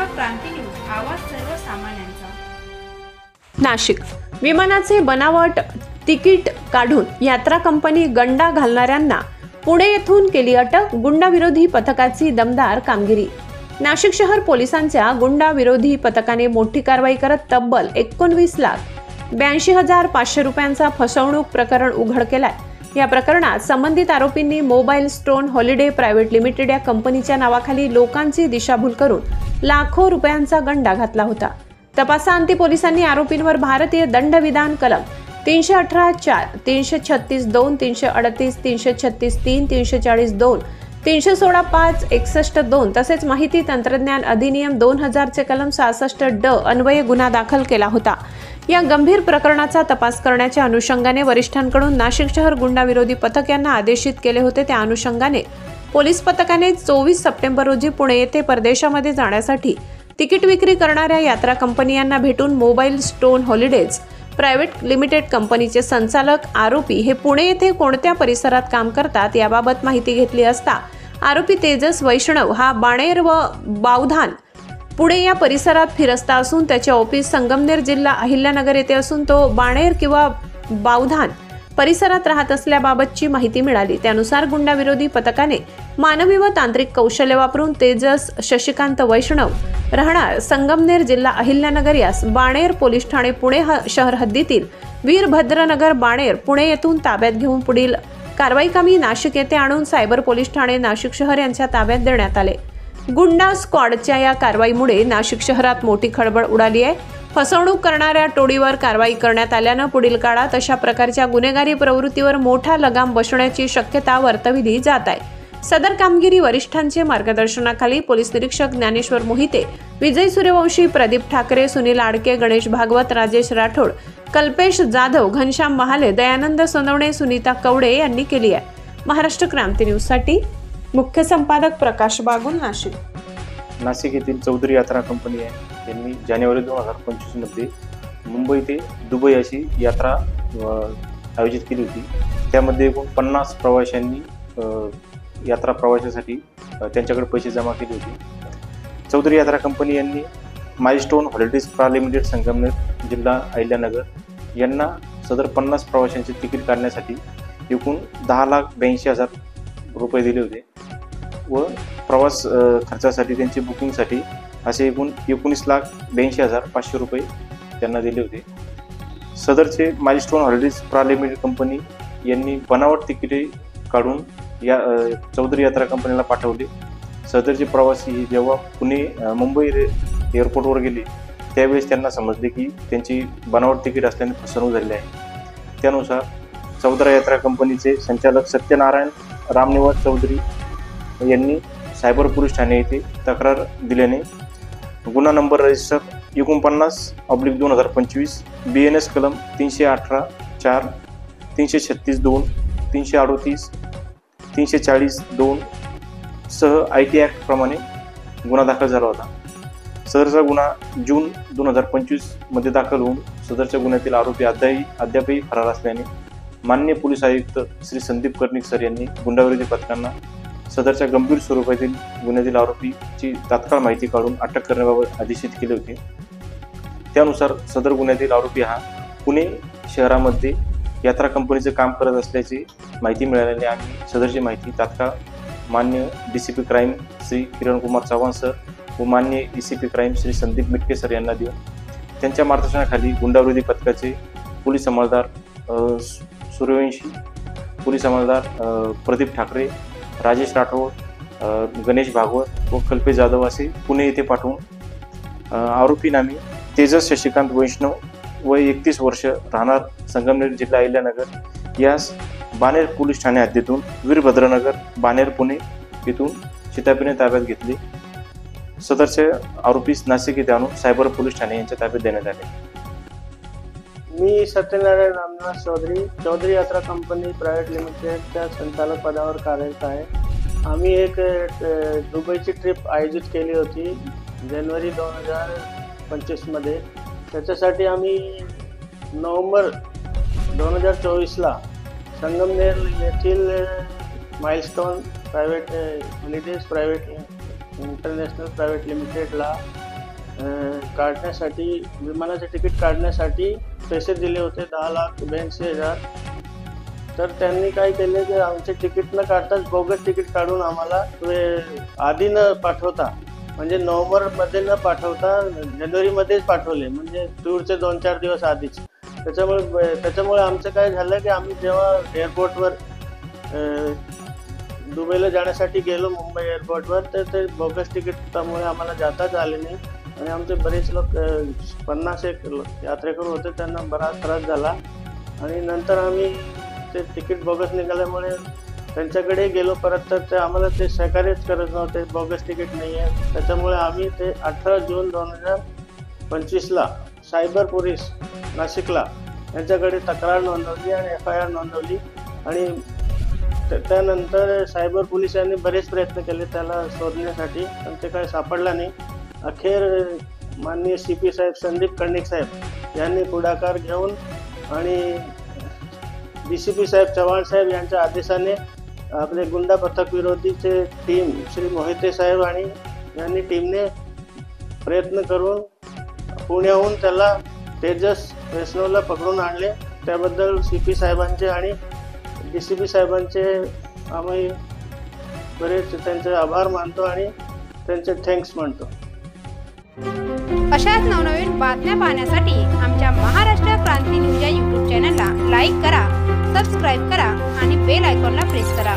महाराष्ट्र क्रांती news, आवाज सर्वसामान्यांचा। नाशिक विमानाचे बनावट तिकीट काढून यात्रा कंपनी गंडा घालणाऱ्यांना पुणे येथून केली अटक। गुंडाविरोधी पथकाची दमदार कामगिरी। नाशिक शहर पोलिसांच्या गुंडाविरोधी पथकाने मोठी कारवाई करत तब्बल 19,82,500 रुपयांचा फसवणूक प्रकरण उघड केलाय। या प्रकरणात संबंधित आरोपींनी mobile stone holiday private limited या कंपनीच्या नावाखाली लोकांची दिशाभूल करून लाखो रुपयांचा गंडा घातला होता। तपासाअंती पोलिसांनी आरोपींवर भारतीय दंडविधान कलम 318(4), 336(2), 338, 336(3), 340(2), 316(5), 61(2) तसेच माहिती तंत्रज्ञान अधिनियम 2000 चे कलम 66(ड) अन्वये गुन्हा दाखल केला होता। या गंभीर प्रकरणाचा तपास करण्याच्या अनुषंगाने वरिष्ठांकडून नाशिक शहर गुंडाविरोधी पथक यांना आदेशित केले होते। त्या अनुषंगाने पोलीस पथकाने 24 सप्टेंबर रोजी पुणे येथे परदेशामध्ये जाण्यासाठी तिकीट विक्री करणाऱ्या यात्रा कंपन्यांना भेटून mobile stone holidays private limited कंपनीचे संचालक आरोपी हे पुणे येथे कोणत्या परिसरात काम करतात याबाबत माहिती घेतली असता आरोपी तेजस वैष्णव हा बाणेर व बावधान पुणे या परिसरात फिरस्ता असून त्याचे ऑफिस संगमनेर जिल्हा अहिल्यानगर येथे असून तो बाणेर किंवा बावधान परिसरात राहत असल्याबाबतची माहिती मिळाली। त्यानुसार गुंडाविरोधी पथकाने मानवी व तांत्रिक कौशल्य वापरून तेजस शशिकांत वैष्णव राहणार संगमनेर जिल्हा अहिल्यानगर यास बाणेर पोलीस ठाणे पुणे शहर हद्दीतील वीरभद्रनगर बाणेर पुणे येथून ताब्यात घेऊन पुढील कारवाईकामी नाशिक येथे आणून सायबर पोलीस ठाणे नाशिक शहर यांच्या ताब्यात देण्यात आले। गुंडा स्क्वॉडच्या या कारवाईमुळे नाशिक शहरात मोठी खळबळ उडाली आहे। फसवणूक करणाऱ्या टोळीवर कारवाई करण्यात आल्यानं पुढील काळात अशा प्रकारच्या गुन्हेगारी प्रवृत्तीवर मोठा लगाम बसण्याची शक्यता वर्तविली जात आहे। सदर कामगिरी वरिष्ठांचे मार्गदर्शनाखाली पोलीस निरीक्षक ज्ञानेश्वर मोहिते, विजय सूर्यवंशी, प्रदीप ठाकरे, सुनील आडके, गणेश भागवत, राजेश राठोड, कल्पेश जाधव, घनश्याम महाले, दयानंद सोनवणे, सुनीता कवडे यांनी केली आहे। महाराष्ट्र क्रांती न्यूज साठी मुख्य संपादक प्रकाश बागुल, नाशिक। नाशिक येथील चौधरी यात्रा कंपनी आहे यांनी जानेवारी 2025 मध्ये मुंबई ते दुबई अशी यात्रा आयोजित केली होती। त्यामध्ये एकूण 50 प्रवाशांनी यात्रा प्रवासासाठी त्यांच्याकडे पैसे जमा केले होते। चौधरी यात्रा कंपनी यांनी milestone holidays private limited Sangamner जिल्हा अहिल्यानगर यांना सदर 50 प्रवाशांचे तिकीट काढण्यासाठी एकूण 10,82,000 रुपये दिले होते व प्रवास खर्चासाठी त्यांची बुकिंगसाठी असे एकूण 19,82,500 रुपये त्यांना दिले होते। सदरचे milestone holidays private limited company यांनी बनावट तिकिटे काढून या चौधरी यात्रा कंपनीला पाठवले। सदरचे प्रवासी जेव्हा मुंबई एअरपोर्टवर गेले त्यावेळेस त्यांना समजले की त्यांची बनावट तिकीट असल्याने फसवणूक झाली आहे। त्यानुसार चौधरी यात्रा कंपनीचे संचालक सत्यनारायण रामनिवास चौधरी यांनी सायबर पोलीस ठाणे येथे तक्रार दिल्याने गुन्हा नंबर रजिस्टर 49/2025 BNS कलम 318(4), 336(2), 338, 340(2) सह IT ॲक्ट प्रमाणे गुन्हा दाखल झाला होता। सदरचा गुन्हा जून 2025 मध्ये दाखल होऊन सदरच्या गुन्ह्यातील आरोपी अद्यापही फरार असल्याने माननीय पोलीस आयुक्त श्री संदीप कर्णिक सर यांनी गुंडाविरोधी पथकांना सदरच्या गंभीर स्वरूपातील गुन्ह्यातील आरोपीची तात्काळ माहिती काढून अटक करण्याबाबत आदेशित केले होते। त्यानुसार सदर गुन्ह्यातील आरोपी हा पुणे शहरामध्ये यात्रा कंपनीचे काम करत असल्याची माहिती मिळाल्याने आम्ही सदरची माहिती तात्काळ मान्य DCP crime Shri Kiran Kumar Chavan sir व मान्य ECP crime Shri Sandeep Mitke sir यांना देऊन त्यांच्या मार्गदर्शनाखाली गुंडाविरोधी पथकाचे पोलीस अंमलदार सूर्यवंशी, पोलीस अंमलदार प्रदीप ठाकरे, राजेश राठोड, गणेश भागवत व कल्पेश जाधव असे पुणे येथे पाठवून आरोपी नामी तेजस शशिकांत वैष्णव वय 31 वर्ष राहणार संगमनेर जिल्हा अहिल्यानगर यास बाणेर पोलीस ठाणे हद्दीतून वीरभद्रनगर बाणेर पुणे येथून शिताफीने ताब्यात घेतले। सदरचे आरोपीस नाशिक येथे आणून सायबर पोलीस ठाणे यांच्या ताब्यात देण्यात आले। मी सत्यनारायण रामनिवास चौधरी यात्रा कंपनी प्रायव्हेट लिमिटेडच्या संचालक पदावर कार्यरत आहे। आम्ही एक दुबईची ट्रिप आयोजित केली होती जानेवारी 2025 मध्ये। त्याच्यासाठी आम्ही नोव्हेंबर 2024ला संगमनेर येथील milestone private holidays private international private लिमिटेडला काढण्यासाठी, विमानाचे तिकीट काढण्यासाठी पैसे दिले होते 10,82,000. तर त्यांनी काय केले की आमचे तिकीट न काढताच बोगस तिकीट काढून आम्हाला आधी न पाठवता, म्हणजे नोव्हेंबरमध्ये न पाठवता जानेवारीमध्येच पाठवले, म्हणजे टूरचे 2-4 दिवस आधीच. त्याच्यामुळे आमचं काय झालं की आम्ही जेव्हा एअरपोर्टवर दुबईला जाण्यासाठी गेलो, मुंबई एअरपोर्टवर, तर ते बोगस तिकीटामुळे आम्हाला जाताच आले नाही आणि आमचे बरेच लोक 50-1 यात्रेकरू होते, त्यांना बराच त्रास झाला. आणि नंतर आम्ही ते तिकीट बोगस निघाल्यामुळे त्यांच्याकडे गेलो परत, तर ते आम्हाला ते सहकार्यच करत नव्हते, बोगस तिकीट नाही आहे. त्याच्यामुळे आम्ही ते 18 जून 2025ला सायबर पोलीस नाशिकला यांच्याकडे तक्रार नोंदवली आणि FIR नोंदवली. आणि त्यानंतर सायबर पोलिसांनी बरेच प्रयत्न केले त्याला शोधण्यासाठी, पण ते काय सापडला नाही. अखेर माननीय CP साहेब संदीप कर्णिक साहेब यांनी पुढाकार घेऊन आणि DCP साहेब चव्हाण साहेब यांच्या आदेशाने आपले गुंडा पथक विरोधीचे टीम श्री मोहिते साहेब आणि यांनी टीमने प्रयत्न करून पुण्याहून त्याला तेजस वैष्णवला पकडून आणले. त्याबद्दल CP साहेबांचे आणि DCP साहेबांचे आम्ही बरेच त्यांचे आभार मानतो आणि त्यांचे थँक्स म्हणतो. अशाच नवनवीन बातम्या पाहण्यासाठी आमच्या महाराष्ट्र क्रांती न्यूज या YouTube चॅनलला लाईक करा, सबस्क्राईब करा आणि बेल आयकॉनला प्रेस करा.